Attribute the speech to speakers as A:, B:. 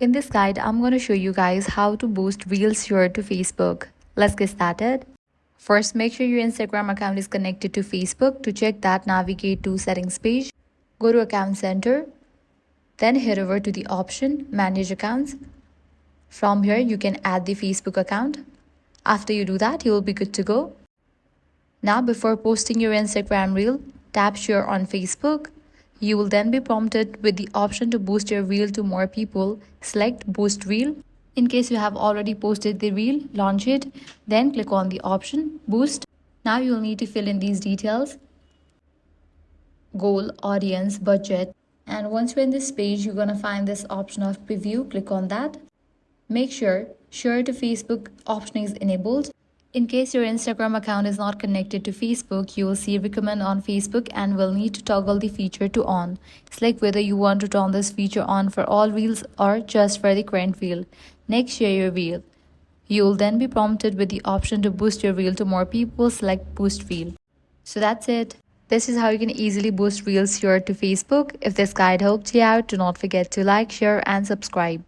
A: In this guide, I'm going to show you guys how to boost Reels here to Facebook. Let's get started. First, make sure your Instagram account is connected to Facebook. To check that, navigate to Settings page, go to Account Center, then head over to the option Manage Accounts. From here, you can add the Facebook account. After you do that, you will be good to go. Now, before posting your Instagram Reel, tap Share on Facebook. You will then be prompted with the option to boost your reel to more people. Select Boost Reel. In case you have already posted the reel, launch it. Then click on the option Boost. Now you'll need to fill in these details: goal, audience, budget. And once you're in this page, you're going to find this option of preview. Click on that. Make sure Share to Facebook option is enabled. In case your Instagram account is not connected to Facebook, you will see Recommend on Facebook and will need to toggle the feature to on. Select whether you want to turn this feature on for all reels or just for the current reel. Next, share your reel. You will then be prompted with the option to boost your reel to more people. Select Boost Reel. So that's it. This is how you can easily boost reels here to Facebook. If this guide helped you out, do not forget to like, share and subscribe.